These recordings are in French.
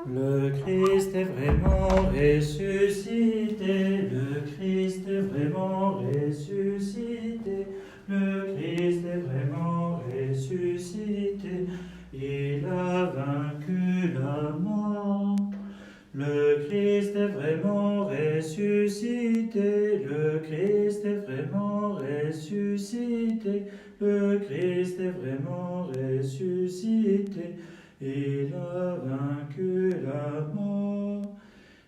Le Christ est vraiment ressuscité, le Christ est vraiment ressuscité, le Christ est vraiment ressuscité, il a vaincu la mort. Le Christ est vraiment ressuscité, le Christ est vraiment ressuscité, le Christ est vraiment ressuscité. Il a vaincu la mort.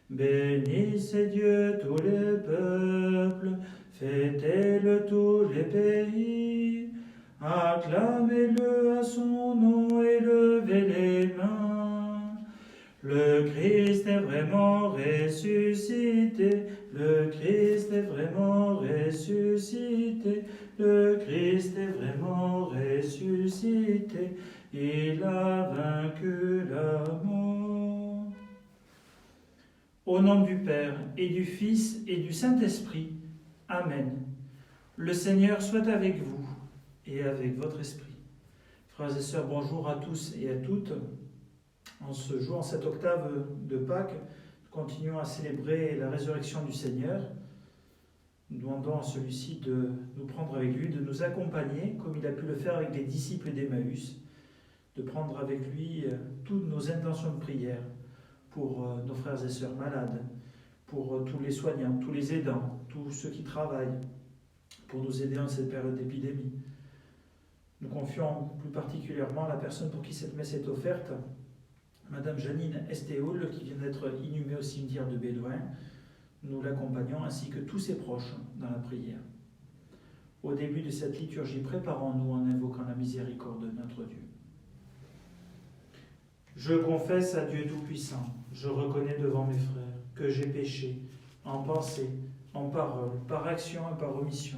Bénissez Dieu tous les peuples, fêtez-le tous les pays, acclamez-le à son nom et levez les mains. Le Christ est vraiment ressuscité, le Christ est vraiment ressuscité, le Christ est vraiment ressuscité. Il a vaincu la mort. Au nom du Père et du Fils et du Saint-Esprit. Amen. Le Seigneur soit avec vous et avec votre esprit. Frères et sœurs, bonjour à tous et à toutes. En ce jour, en cette octave de Pâques, nous continuons à célébrer la résurrection du Seigneur. Nous demandons à celui-ci de nous prendre avec lui, de nous accompagner, comme il a pu le faire avec les disciples d'Emmaüs, de prendre avec lui toutes nos intentions de prière pour nos frères et sœurs malades, pour tous les soignants, tous les aidants, tous ceux qui travaillent, pour nous aider en cette période d'épidémie. Nous confions plus particulièrement la personne pour qui cette messe est offerte, Madame Janine Estéoul, qui vient d'être inhumée au cimetière de Bédouin. Nous l'accompagnons ainsi que tous ses proches dans la prière. Au début de cette liturgie, préparons-nous en invoquant la miséricorde de notre Dieu. Je confesse à Dieu Tout-Puissant, je reconnais devant mes frères que j'ai péché, en pensée, en parole, par action et par omission.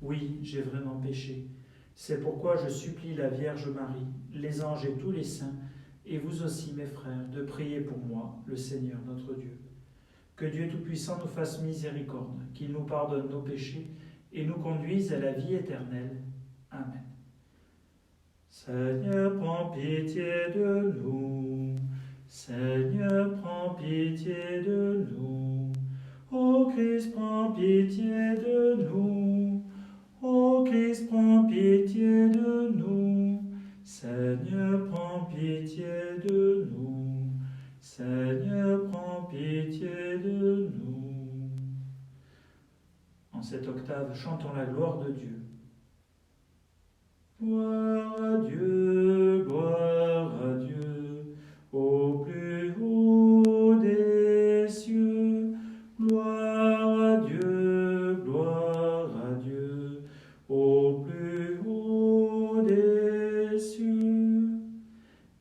Oui, j'ai vraiment péché. C'est pourquoi je supplie la Vierge Marie, les anges et tous les saints, et vous aussi, mes frères, de prier pour moi, le Seigneur notre Dieu. Que Dieu Tout-Puissant nous fasse miséricorde, qu'il nous pardonne nos péchés et nous conduise à la vie éternelle. Amen. Seigneur, prends pitié de nous. Seigneur, prends pitié de nous. Ô Christ, prends pitié de nous. Ô Christ, prends pitié de nous. Seigneur, prends pitié de nous. Seigneur, prends pitié de nous. En cette octave, chantons la gloire de Dieu. Gloire à Dieu, au plus haut des cieux. Gloire à Dieu, au plus haut des cieux.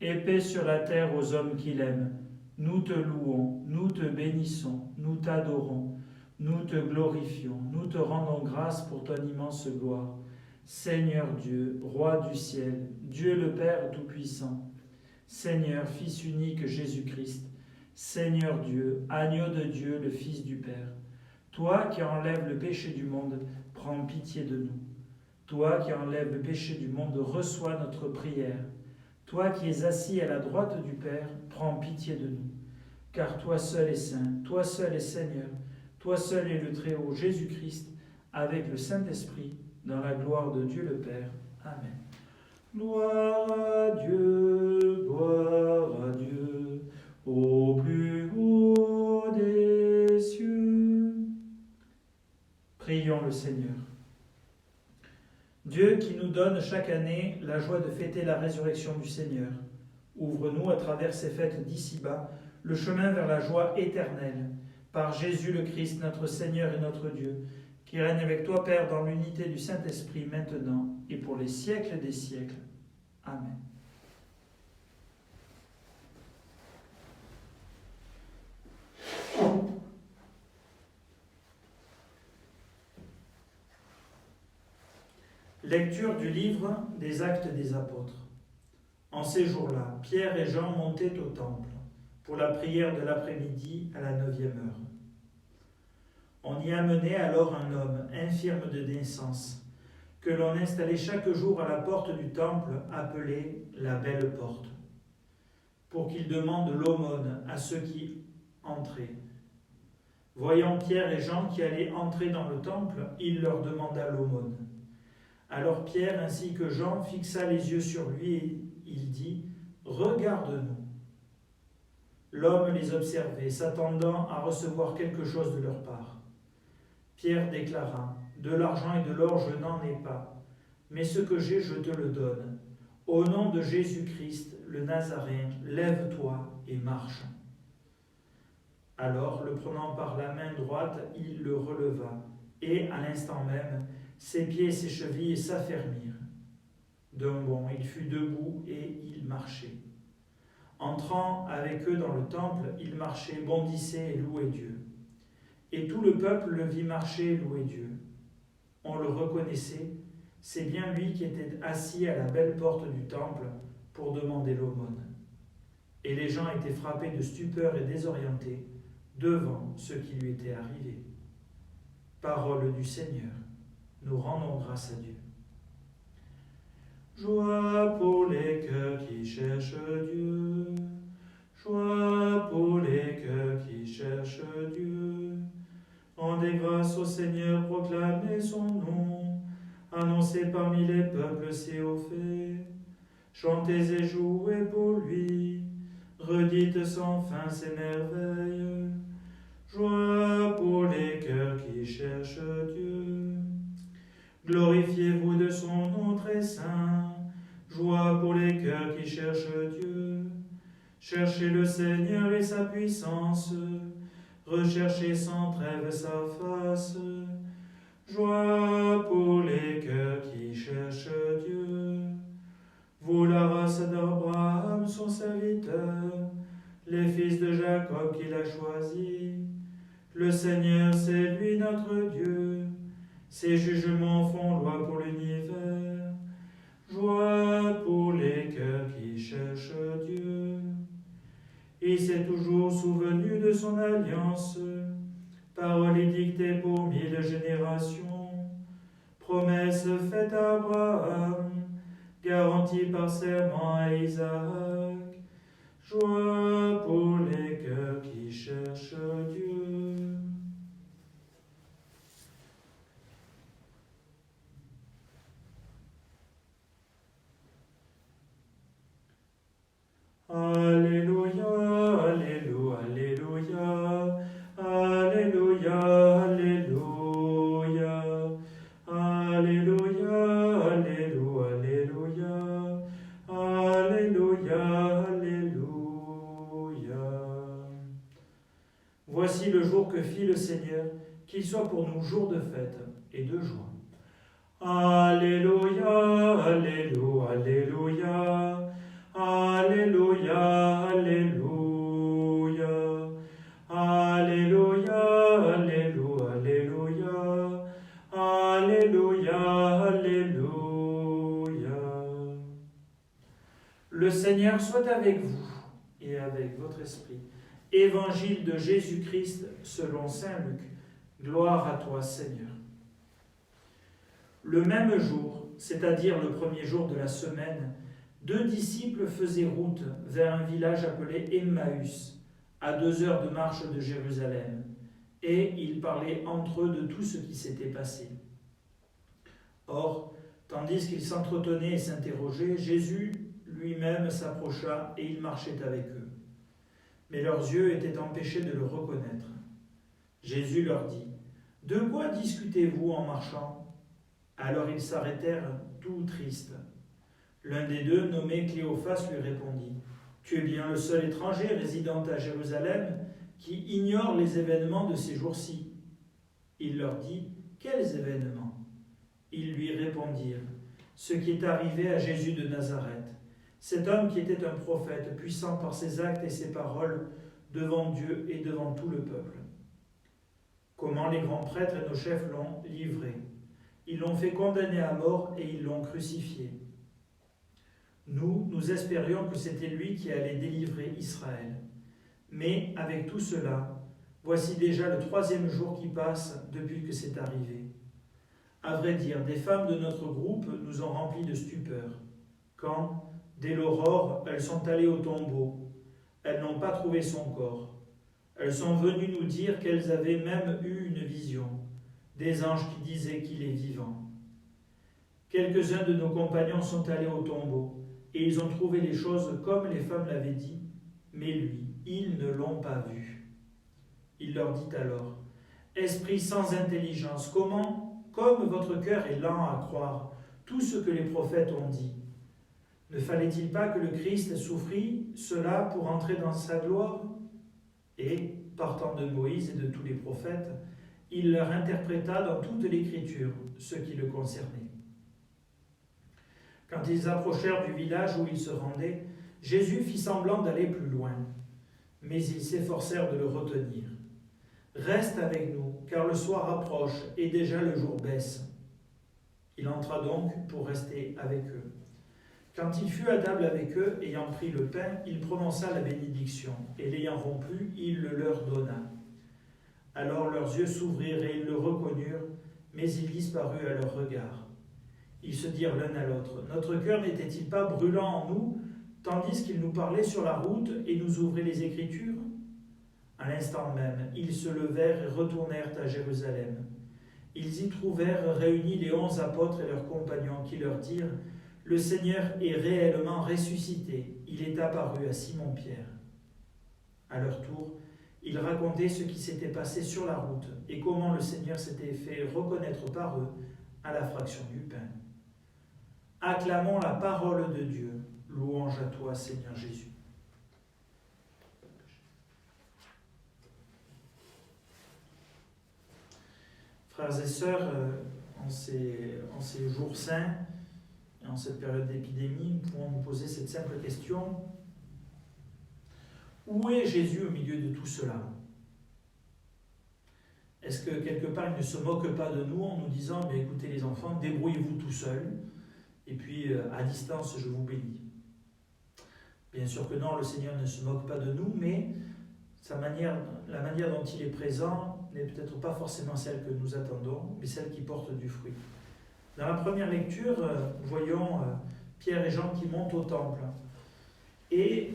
Et paix sur la terre aux hommes qu'il aime. Nous te louons, nous te bénissons, nous t'adorons, nous te glorifions, nous te rendons grâce pour ton immense gloire. Seigneur Dieu, Roi du ciel, Dieu le Père Tout-Puissant, Seigneur, Fils unique Jésus-Christ, Seigneur Dieu, Agneau de Dieu, le Fils du Père, toi qui enlèves le péché du monde, prends pitié de nous. Toi qui enlèves le péché du monde, reçois notre prière. Toi qui es assis à la droite du Père, prends pitié de nous. Car toi seul est saint, toi seul est Seigneur, toi seul est le Très-Haut Jésus-Christ, avec le Saint-Esprit, dans la gloire de Dieu le Père. Amen. Gloire à Dieu, au plus haut des cieux. Prions le Seigneur. Dieu qui nous donne chaque année la joie de fêter la résurrection du Seigneur, ouvre-nous à travers ces fêtes d'ici-bas le chemin vers la joie éternelle, par Jésus le Christ, notre Seigneur et notre Dieu, qui règne avec toi, Père, dans l'unité du Saint-Esprit, maintenant et pour les siècles des siècles. Amen. Lecture du livre des Actes des Apôtres. En ces jours-là, Pierre et Jean montaient au temple pour la prière de l'après-midi à la 9e heure. On y amenait alors un homme infirme de naissance, que l'on installait chaque jour à la porte du temple appelée la Belle Porte. pour qu'il demande l'aumône à ceux qui entraient. Voyant Pierre et Jean qui allaient entrer dans le temple, il leur demanda l'aumône. Alors Pierre ainsi que Jean fixa les yeux sur lui et il dit « Regarde-nous ». L'homme les observait, s'attendant à recevoir quelque chose de leur part. Pierre déclara « De l'argent et de l'or je n'en ai pas, mais ce que j'ai je te le donne. Au nom de Jésus-Christ, le Nazaréen, lève-toi et marche. » Alors, le prenant par la main droite, il le releva, et à l'instant même, ses pieds et ses chevilles s'affermirent. D'un bond, il fut debout et il marchait. Entrant avec eux dans le temple, il marchait, bondissait et louait Dieu. Et tout le peuple le vit marcher et louer Dieu. On le reconnaissait, c'est bien lui qui était assis à la belle porte du temple pour demander l'aumône. Et les gens étaient frappés de stupeur et désorientés devant ce qui lui était arrivé. Parole du Seigneur, nous rendons grâce à Dieu. Joie pour les cœurs qui cherchent Dieu, joie pour les cœurs qui cherchent Dieu. Rendez grâce au Seigneur, proclamez son nom, annoncez parmi les peuples ses hauts faits. Chantez et jouez pour lui, redites sans fin ses merveilles. Joie pour les cœurs qui cherchent Dieu. Glorifiez-vous de son nom très saint. Joie pour les cœurs qui cherchent Dieu. Cherchez le Seigneur et sa puissance. Recherchez sans trêve sa face. Joie pour les cœurs qui cherchent Dieu. Vous, la race d'Abraham, son serviteur, les fils de Jacob qu'il a choisis. Le Seigneur, c'est lui notre Dieu. Ses jugements font loi pour l'univers. Joie pour les cœurs qui cherchent Dieu. Il s'est toujours souvenu de son alliance. Parole édictée pour 1000 générations. Promesse faite à Abraham, garantie par serment à Isaac. Joie pour les cœurs qui cherchent Dieu. Alléluia, Alléluia, Alléluia, Alléluia, Alléluia, Alléluia, Alléluia, Alléluia, Alléluia. Voici le jour que fit le Seigneur, qu'il soit pour nous jour de fête et de joie. Alléluia, Alléluia, Alléluia. Alléluia, Alléluia, Alléluia, Alléluia, Alléluia, Alléluia. Le Seigneur soit avec vous et avec votre esprit. Évangile de Jésus-Christ selon saint Luc. Gloire à toi, Seigneur. Le même jour, c'est-à-dire le premier jour de la semaine, 2 disciples faisaient route vers un village appelé Emmaüs, à 2 heures de marche de Jérusalem, et ils parlaient entre eux de tout ce qui s'était passé. Or, tandis qu'ils s'entretenaient et s'interrogeaient, Jésus lui-même s'approcha et il marchait avec eux. Mais leurs yeux étaient empêchés de le reconnaître. Jésus leur dit : « De quoi discutez-vous en marchant » Alors ils s'arrêtèrent tout tristes. L'un des deux, nommé Cléophas, lui répondit : « Tu es bien le seul étranger résidant à Jérusalem qui ignore les événements de ces jours-ci. » Il leur dit : « Quels événements ?» Ils lui répondirent : « Ce qui est arrivé à Jésus de Nazareth, cet homme qui était un prophète, puissant par ses actes et ses paroles devant Dieu et devant tout le peuple. Comment les grands prêtres et nos chefs l'ont livré. Ils l'ont fait condamner à mort et ils l'ont crucifié. Nous espérions que c'était lui qui allait délivrer Israël. Mais avec tout cela, voici déjà le 3e jour qui passe depuis que c'est arrivé. À vrai dire, des femmes de notre groupe nous ont remplis de stupeur, quand, dès l'aurore, elles sont allées au tombeau Elles n'ont pas trouvé son corps. Elles sont venues nous dire qu'elles avaient même eu une vision, des anges qui disaient qu'il est vivant. Quelques-uns de nos compagnons sont allés au tombeau, et ils ont trouvé les choses comme les femmes l'avaient dit, mais lui, ils ne l'ont pas vu. Il leur dit alors, « Esprit sans intelligence, comment, comme votre cœur est lent à croire tout ce que les prophètes ont dit, ne fallait-il pas que le Christ souffrit cela pour entrer dans sa gloire ?» Et, partant de Moïse et de tous les prophètes, il leur interpréta dans toute l'Écriture ce qui le concernait. Quand ils approchèrent du village où ils se rendaient, Jésus fit semblant d'aller plus loin, mais ils s'efforcèrent de le retenir. « Reste avec nous, car le soir approche et déjà le jour baisse. » Il entra donc pour rester avec eux. Quand il fut à table avec eux, ayant pris le pain, il prononça la bénédiction, et l'ayant rompu, il le leur donna. Alors leurs yeux s'ouvrirent et ils le reconnurent, mais il disparut à leur regard. Ils se dirent l'un à l'autre, « Notre cœur n'était-il pas brûlant en nous, tandis qu'il nous parlait sur la route et nous ouvrait les Écritures ?» À l'instant même, ils se levèrent et retournèrent à Jérusalem. Ils y trouvèrent réunis les 11 apôtres et leurs compagnons qui leur dirent, « Le Seigneur est réellement ressuscité, il est apparu à Simon-Pierre. » À leur tour, ils racontaient ce qui s'était passé sur la route et comment le Seigneur s'était fait reconnaître par eux à la fraction du pain. Acclamons la parole de Dieu. Louange à toi, Seigneur Jésus. Frères et sœurs, en ces jours saints, et en cette période d'épidémie, nous pouvons nous poser cette simple question. Où est Jésus au milieu de tout cela ? Est-ce que quelque part il ne se moque pas de nous en nous disant « Écoutez les enfants, débrouillez-vous tout seuls, et puis à distance je vous bénis ». Bien sûr que non, le Seigneur ne se moque pas de nous, mais la manière dont il est présent n'est peut-être pas forcément celle que nous attendons, mais celle qui porte du fruit. Dans la première lecture, nous voyons Pierre et Jean qui montent au temple. Et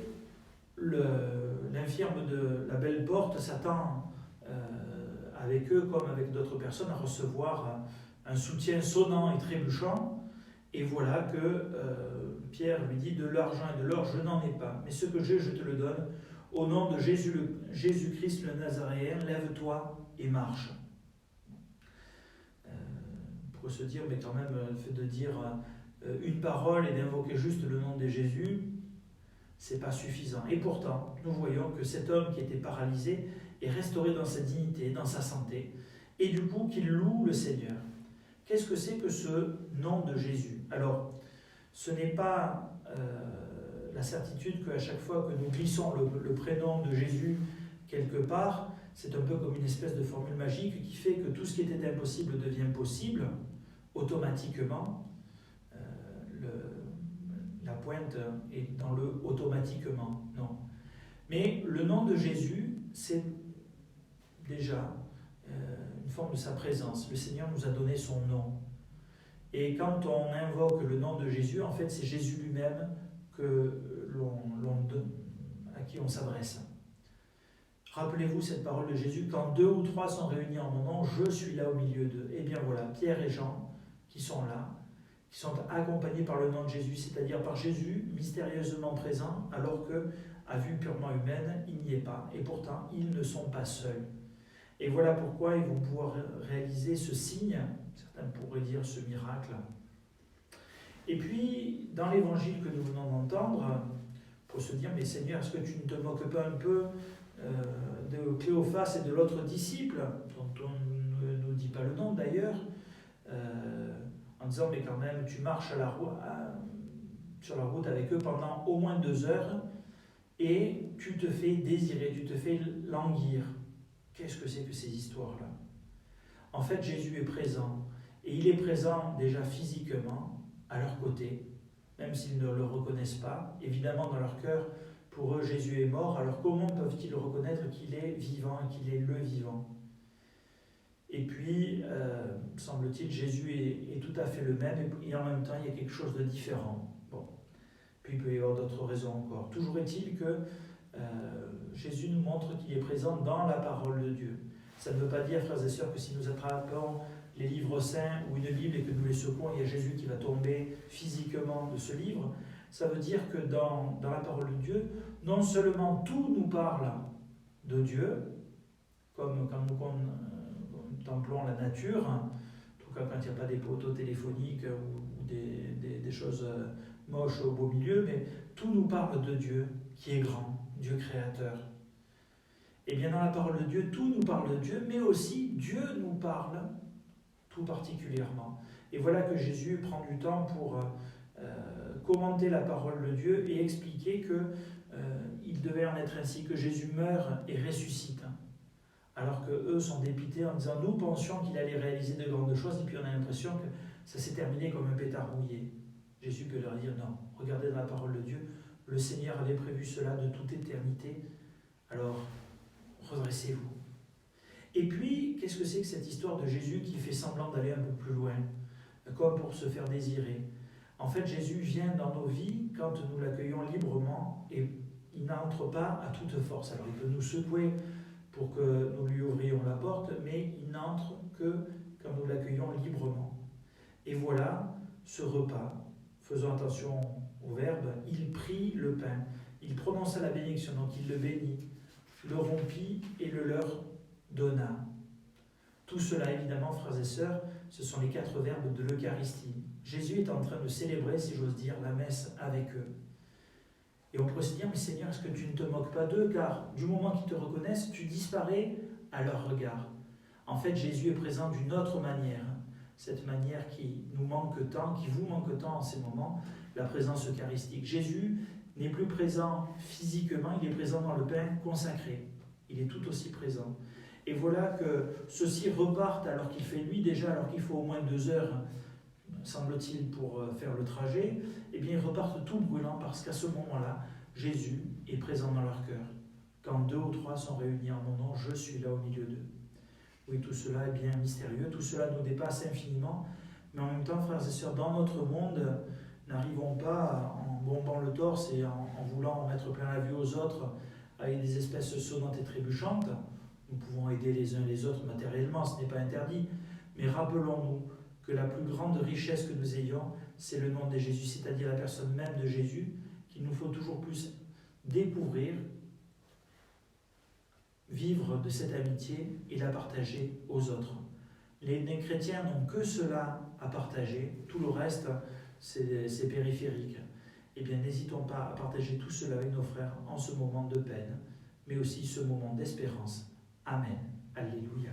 l'infirme de la belle porte s'attend avec eux, comme avec d'autres personnes, à recevoir un soutien sonnant et trébuchant. Et voilà que Pierre lui dit, « De l'argent et de l'or, je n'en ai pas, mais ce que j'ai, je te le donne. Au nom de Jésus-Christ le Nazaréen, lève-toi et marche. » Pour se dire, mais quand même, le fait de dire une parole et d'invoquer juste le nom de Jésus, c'est pas suffisant. Et pourtant, nous voyons que cet homme qui était paralysé est restauré dans sa dignité, dans sa santé, et du coup qu'il loue le Seigneur. Qu'est-ce que c'est que ce nom de Jésus ? Alors, ce n'est pas la certitude qu'à chaque fois que nous glissons le prénom de Jésus quelque part, c'est un peu comme une espèce de formule magique qui fait que tout ce qui était impossible devient possible automatiquement. La pointe est dans le automatiquement, non. Mais le nom de Jésus, c'est déjà une forme de sa présence. Le Seigneur nous a donné son nom. Et quand on invoque le nom de Jésus, en fait, c'est Jésus lui-même à qui on s'adresse. Rappelez-vous cette parole de Jésus, quand 2 ou 3 sont réunis en mon nom, je suis là au milieu d'eux. Et bien voilà, Pierre et Jean qui sont là, qui sont accompagnés par le nom de Jésus, c'est-à-dire par Jésus mystérieusement présent, alors que, à vue purement humaine, il n'y est pas. Et pourtant, ils ne sont pas seuls. Et voilà pourquoi ils vont pouvoir réaliser ce signe, certains pourraient dire ce miracle. Et puis, dans l'évangile que nous venons d'entendre, pour se dire, mais Seigneur, est-ce que tu ne te moques pas un peu de Cléophas et de l'autre disciple, dont on ne nous dit pas le nom d'ailleurs, en disant, mais quand même, tu marches sur la route avec eux pendant au moins 2 heures, et tu te fais désirer, tu te fais languir. Qu'est-ce que c'est que ces histoires-là ? En fait, Jésus est présent, et il est présent déjà physiquement, à leur côté, même s'ils ne le reconnaissent pas. Évidemment, dans leur cœur, pour eux, Jésus est mort, alors comment peuvent-ils reconnaître qu'il est vivant et qu'il est le vivant ? Et puis, semble-t-il, Jésus est tout à fait le même, et en même temps, il y a quelque chose de différent. Bon. Puis il peut y avoir d'autres raisons encore. Toujours est-il que Jésus nous montre qu'il est présent dans la parole de Dieu. Ça ne veut pas dire, frères et sœurs, que si nous attrapons les livres saints ou une Bible et que nous les secouons, il y a Jésus qui va tomber physiquement de ce livre. Ça veut dire que dans la parole de Dieu, non seulement tout nous parle de Dieu, comme quand nous contemplons la nature, en tout cas quand il n'y a pas des poteaux téléphoniques ou des choses moches au beau milieu, mais tout nous parle de Dieu qui est grand, Dieu créateur. Et bien dans la parole de Dieu, tout nous parle de Dieu, mais aussi Dieu nous parle tout particulièrement. Et voilà que Jésus prend du temps pour commenter la parole de Dieu et expliquer qu'il devait en être ainsi, que Jésus meurt et ressuscite. Alors qu'eux sont dépités en disant « Nous pensions qu'il allait réaliser de grandes choses » et puis on a l'impression que ça s'est terminé comme un pétard mouillé. Jésus peut leur dire « Non, regardez dans la parole de Dieu, le Seigneur avait prévu cela de toute éternité, alors redressez-vous. » Et puis, qu'est-ce que c'est que cette histoire de Jésus qui fait semblant d'aller un peu plus loin, comme pour se faire désirer? En fait, Jésus vient dans nos vies quand nous l'accueillons librement et il n'entre pas à toute force. Alors, il peut nous secouer pour que nous lui ouvrions la porte, mais il n'entre que quand nous l'accueillons librement. Et voilà ce repas. Faisons attention au verbe. Il prit le pain, il prononça la bénédiction, donc il le bénit, le rompit et le leur donna. Tout cela, évidemment, frères et sœurs, ce sont les 4 verbes de l'Eucharistie. Jésus est en train de célébrer, si j'ose dire, la messe avec eux. Et on pourrait se dire, mais Seigneur, est-ce que tu ne te moques pas d'eux? Car du moment qu'ils te reconnaissent, tu disparais à leur regard. En fait, Jésus est présent d'une autre manière. Cette manière qui nous manque tant, qui vous manque tant en ces moments, la présence eucharistique. Jésus n'est plus présent physiquement, il est présent dans le pain consacré. Il est tout aussi présent. Et voilà que ceux-ci repartent alors qu'il fait nuit déjà, alors qu'il faut au moins 2 heures, semble-t-il, pour faire le trajet. Eh bien, ils repartent tout brûlants parce qu'à ce moment-là, Jésus est présent dans leur cœur. Quand 2 ou 3 sont réunis en mon nom, je suis là au milieu d'eux. Oui, tout cela est bien mystérieux, tout cela nous dépasse infiniment, mais en même temps, frères et sœurs, dans notre monde, n'arrivons pas en bombant le torse et en voulant mettre plein la vue aux autres avec des espèces sonnantes et trébuchantes. Nous pouvons aider les uns les autres matériellement, ce n'est pas interdit, mais rappelons-nous que la plus grande richesse que nous ayons, c'est le nom de Jésus, c'est-à-dire la personne même de Jésus, qu'il nous faut toujours plus découvrir, vivre de cette amitié et la partager aux autres. Les chrétiens n'ont que cela à partager, tout le reste, c'est périphérique. Eh bien, n'hésitons pas à partager tout cela avec nos frères en ce moment de peine, mais aussi ce moment d'espérance. Amen. Alléluia.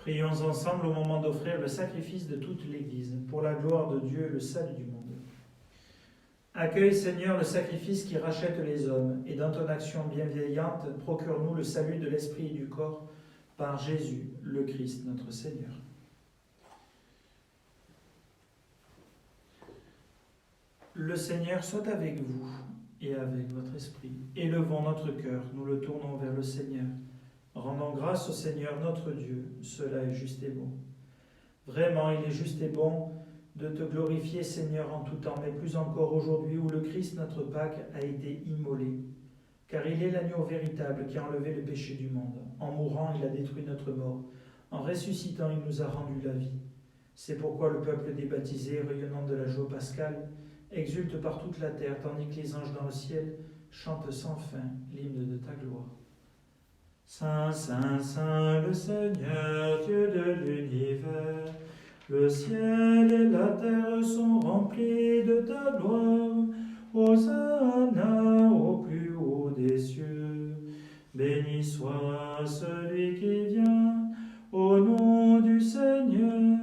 Prions ensemble au moment d'offrir le sacrifice de toute l'Église, pour la gloire de Dieu et le salut du monde. Accueille, Seigneur, le sacrifice qui rachète les hommes, et dans ton action bienveillante, procure-nous le salut de l'esprit et du corps, par Jésus, le Christ, notre Seigneur. Le Seigneur soit avec vous et avec votre esprit. Élevons notre cœur, nous le tournons vers le Seigneur. Rendons grâce au Seigneur notre Dieu, cela est juste et bon. Vraiment, il est juste et bon de te glorifier, Seigneur, en tout temps, mais plus encore aujourd'hui où le Christ, notre Pâque, a été immolé. Car il est l'agneau véritable qui a enlevé le péché du monde. En mourant, il a détruit notre mort. En ressuscitant, il nous a rendu la vie. C'est pourquoi le peuple des baptisés, rayonnant de la joie pascale, exulte par toute la terre, tandis que les anges dans le ciel chantent sans fin l'hymne de ta gloire. Saint, Saint, Saint, le Seigneur, Dieu de l'univers, le ciel et la terre sont remplis de ta gloire. Hosanna au plus haut des cieux. Béni soit celui qui vient au nom du Seigneur.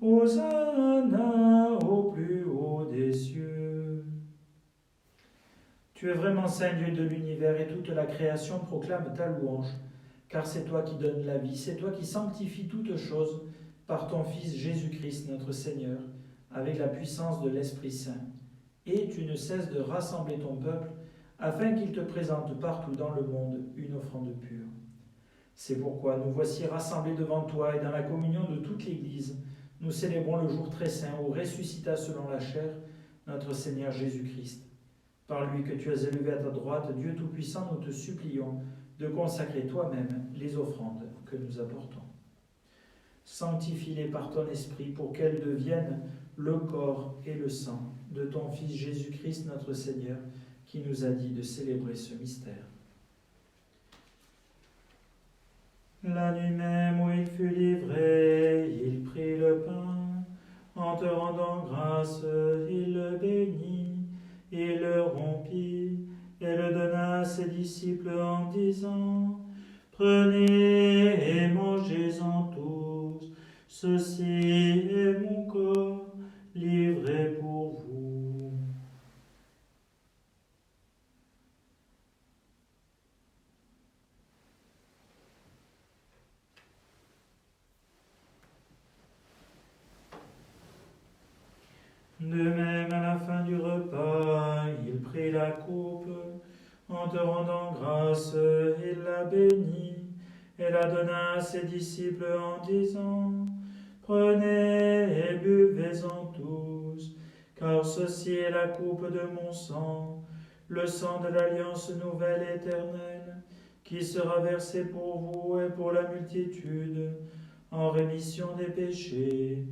Hosanna au plus haut des cieux. Tu es vraiment Saint Dieu de l'univers et toute la création proclame ta louange. Car c'est toi qui donnes la vie, c'est toi qui sanctifies toutes choses par ton Fils Jésus-Christ notre Seigneur, avec la puissance de l'Esprit Saint. Et tu ne cesses de rassembler ton peuple, afin qu'il te présente partout dans le monde une offrande pure. C'est pourquoi nous voici rassemblés devant toi et dans la communion de toute l'Église, nous célébrons le jour très saint où ressuscita selon la chair notre Seigneur Jésus-Christ. Par lui que tu as élevé à ta droite, Dieu Tout-Puissant, nous te supplions de consacrer toi-même les offrandes que nous apportons. Sanctifie-les par ton esprit pour qu'elles deviennent le corps et le sang de ton Fils Jésus-Christ notre Seigneur, qui nous a dit de célébrer ce mystère. La nuit même où il fut livré, il prit le pain. En te rendant grâce, il le bénit, il le rompit et le donna à ses disciples en disant : Prenez et mangez-en tous, ceci est mon corps livré pour vous. De même, à la fin du repas, il prit la coupe. En te rendant grâce, il la bénit et la donna à ses disciples en disant : Prenez et buvez-en tous, car ceci est la coupe de mon sang, le sang de l'alliance nouvelle et éternelle, qui sera versé pour vous et pour la multitude, en rémission des péchés.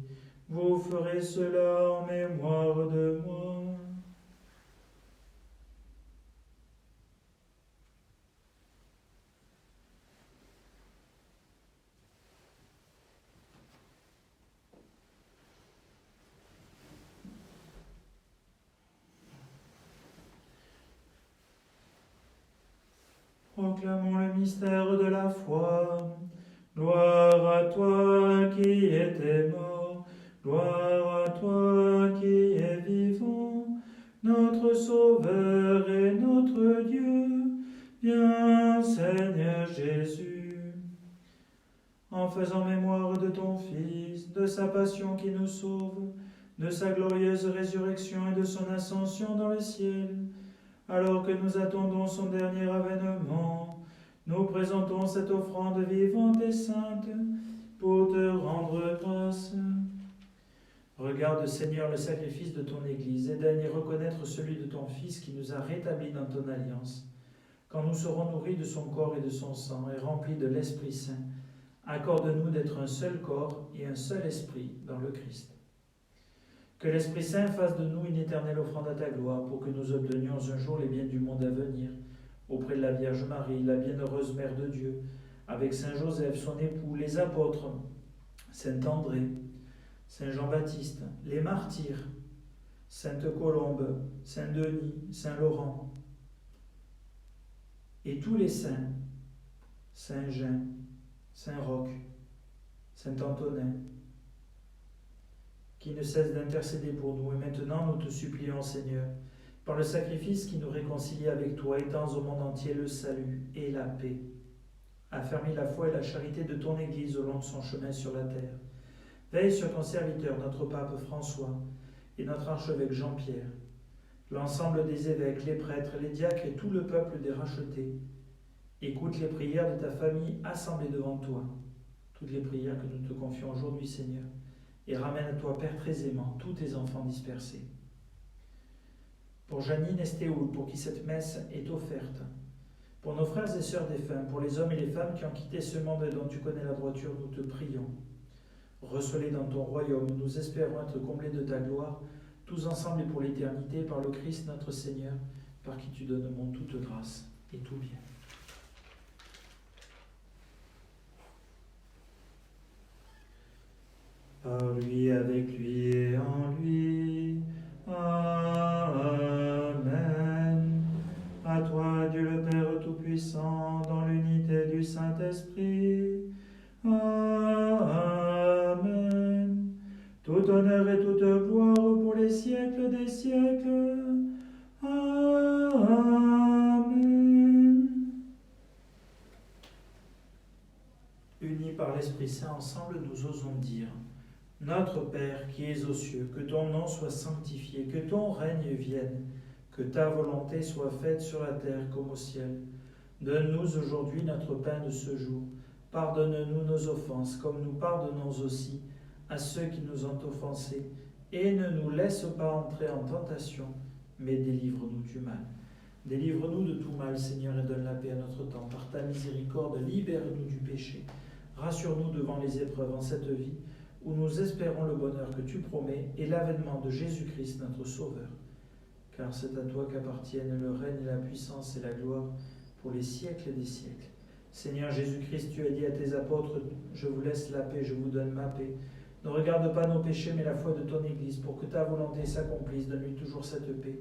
Vous ferez cela en mémoire de moi. Proclamons le mystère de la foi. Gloire à toi qui étais mort, gloire à toi qui es vivant, notre Sauveur et notre Dieu. Viens, Seigneur Jésus. En faisant mémoire de ton Fils, de sa passion qui nous sauve, de sa glorieuse résurrection et de son ascension dans le ciel, alors que nous attendons son dernier avènement, nous présentons cette offrande vivante et sainte pour te rendre grâce. Regarde, Seigneur, le sacrifice de ton Église et daigne reconnaître celui de ton Fils qui nous a rétablis dans ton alliance. Quand nous serons nourris de son corps et de son sang et remplis de l'Esprit Saint, accorde-nous d'être un seul corps et un seul esprit dans le Christ. Que l'Esprit Saint fasse de nous une éternelle offrande à ta gloire pour que nous obtenions un jour les biens du monde à venir, auprès de la Vierge Marie, la bienheureuse Mère de Dieu, avec Saint Joseph, son époux, les apôtres, Saint André, Saint Jean-Baptiste, les martyrs, Sainte Colombe, Saint Denis, Saint Laurent, et tous les saints, Saint Jean, Saint Roch, Saint Antonin, qui ne cesse d'intercéder pour nous, et maintenant nous te supplions, Seigneur, par le sacrifice qui nous réconcilie avec toi, étends au monde entier le salut et la paix. Affermis la foi et la charité de ton Église au long de son chemin sur la terre. Veille sur ton serviteur, notre pape François, et notre archevêque Jean-Pierre, l'ensemble des évêques, les prêtres, les diacres et tout le peuple des rachetés. Écoute les prières de ta famille assemblée devant toi, toutes les prières que nous te confions aujourd'hui, Seigneur, et ramène à toi, Père très aimant, tous tes enfants dispersés. Pour Janine et Stéoul, pour qui cette messe est offerte, pour nos frères et sœurs défunts, pour les hommes et les femmes qui ont quitté ce monde et dont tu connais la droiture, nous te prions. Reçois-les dans ton royaume, nous espérons être comblés de ta gloire, tous ensemble et pour l'éternité, par le Christ notre Seigneur, par qui tu donnes au monde toute grâce et tout bien. Par lui, avec lui et en lui. Amen. À toi, Dieu le Père Tout-Puissant, dans l'unité du Saint-Esprit. Amen. Tout honneur et toute gloire pour les siècles des siècles. Amen. Unis par l'Esprit Saint ensemble, nous osons dire: Notre Père qui es aux cieux, que ton nom soit sanctifié, que ton règne vienne, que ta volonté soit faite sur la terre comme au ciel. Donne-nous aujourd'hui notre pain de ce jour. Pardonne-nous nos offenses, comme nous pardonnons aussi à ceux qui nous ont offensés. Et ne nous laisse pas entrer en tentation, mais délivre-nous du mal. Délivre-nous de tout mal, Seigneur, et donne la paix à notre temps. Par ta miséricorde, libère-nous du péché. Rassure-nous devant les épreuves en cette vie, où nous espérons le bonheur que tu promets et l'avènement de Jésus-Christ, notre Sauveur. Car c'est à toi qu'appartiennent le règne, la puissance et la gloire pour les siècles des siècles. Seigneur Jésus-Christ, tu as dit à tes apôtres: je vous laisse la paix, je vous donne ma paix. Ne regarde pas nos péchés, mais la foi de ton Église, pour que ta volonté s'accomplisse. Donne-lui toujours cette paix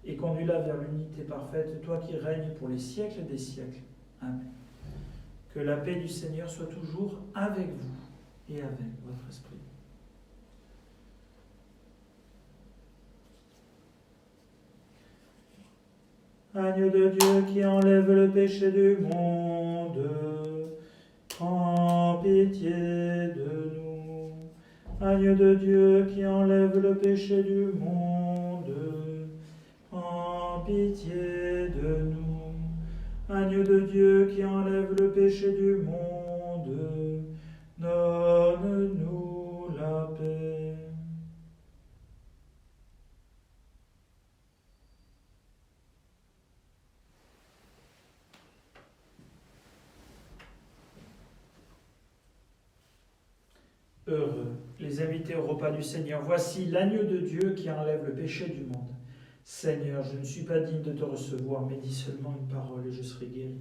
et conduis-la vers l'unité parfaite, toi qui règnes pour les siècles des siècles. Amen. Que la paix du Seigneur soit toujours avec vous et avec votre esprit. Agneau de Dieu qui enlève le péché du monde, prends pitié de nous. Agneau de Dieu qui enlève le péché du monde, prends pitié de nous. Agneau de Dieu qui enlève le péché du monde, donne-nous la paix. Heureux les invités au repas du Seigneur. Voici l'agneau de Dieu qui enlève le péché du monde. Seigneur, je ne suis pas digne de te recevoir, mais dis seulement une parole et je serai guéri.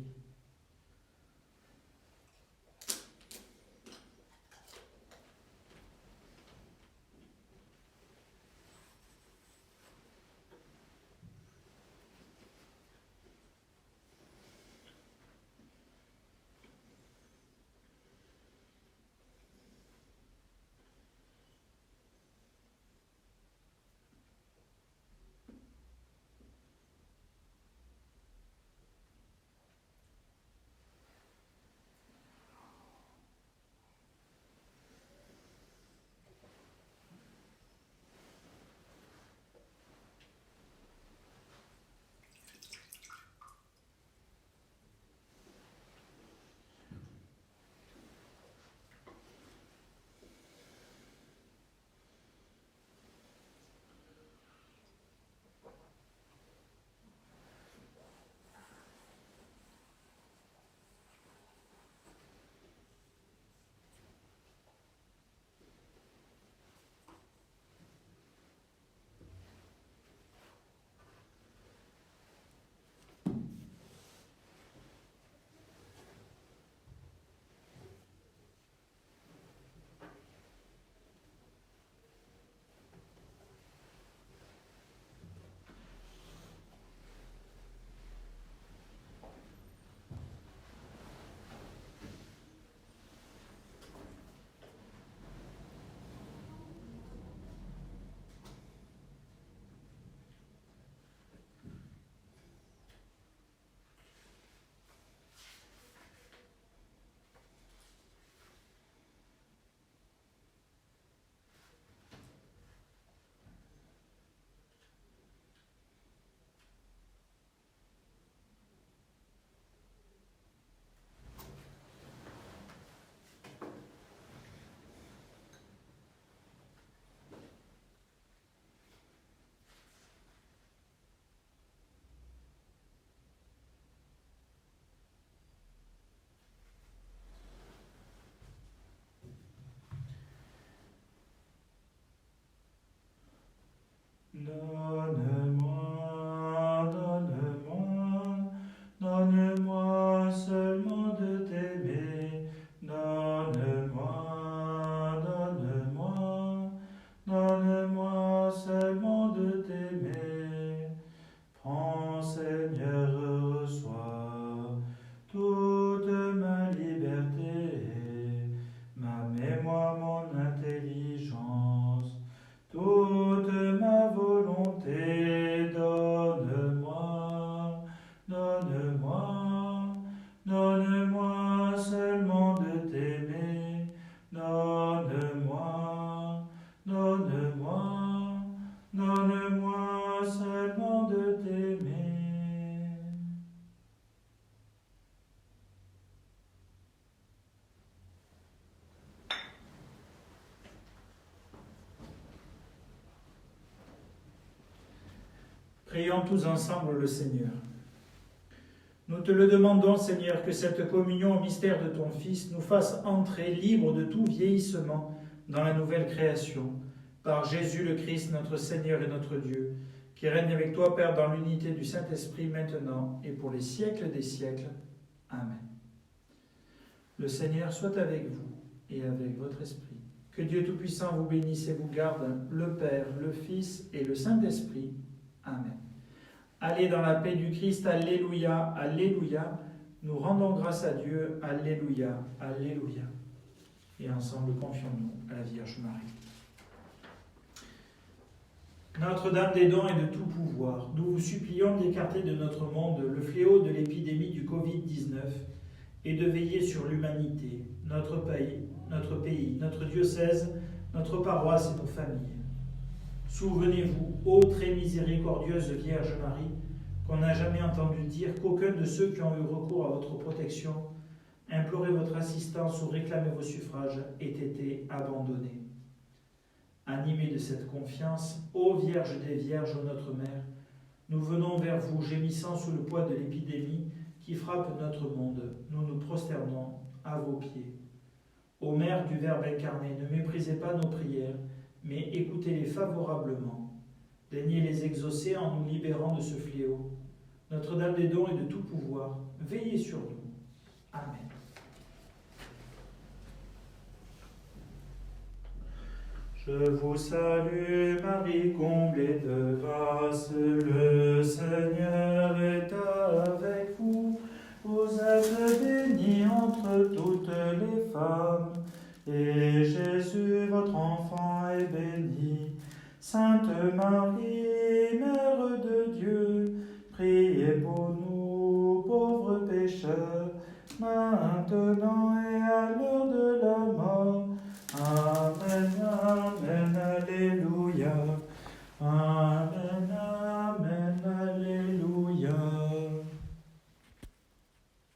donne-moi seulement de t'aimer. Prions tous ensemble le Seigneur. Nous te le demandons, Seigneur, que cette communion au mystère de ton Fils nous fasse entrer libres de tout vieillissement dans la nouvelle création, par Jésus le Christ, notre Seigneur et notre Dieu, qui règne avec toi, Père, dans l'unité du Saint-Esprit, maintenant et pour les siècles des siècles. Amen. Le Seigneur soit avec vous et avec votre esprit. Que Dieu Tout-Puissant vous bénisse et vous garde, le Père, le Fils et le Saint-Esprit. Amen. Allez dans la paix du Christ, alléluia, alléluia. Nous rendons grâce à Dieu, alléluia, alléluia. Et ensemble, confions-nous à la Vierge Marie. Notre-Dame des dons et de tout pouvoir, nous vous supplions d'écarter de notre monde le fléau de l'épidémie du Covid-19 et de veiller sur l'humanité, notre pays, notre diocèse, notre paroisse et nos familles. Souvenez-vous, ô très miséricordieuse Vierge Marie, qu'on n'a jamais entendu dire qu'aucun de ceux qui ont eu recours à votre protection, imploré votre assistance ou réclamé vos suffrages, ait été abandonné. Animés de cette confiance, ô Vierge des Vierges, ô notre Mère, nous venons vers vous, gémissant sous le poids de l'épidémie qui frappe notre monde. Nous nous prosternons à vos pieds. Ô Mère du Verbe incarné, ne méprisez pas nos prières, mais écoutez-les favorablement. Daignez les exaucer en nous libérant de ce fléau. Notre-Dame des dons et de tout pouvoir, veillez sur nous. Amen. Je vous salue, Marie, comblée de grâce, le Seigneur est avec vous. Vous êtes bénie entre toutes les femmes, et Jésus, votre enfant, est béni. Sainte Marie, Mère de Dieu, priez pour nous, pauvres pécheurs, maintenant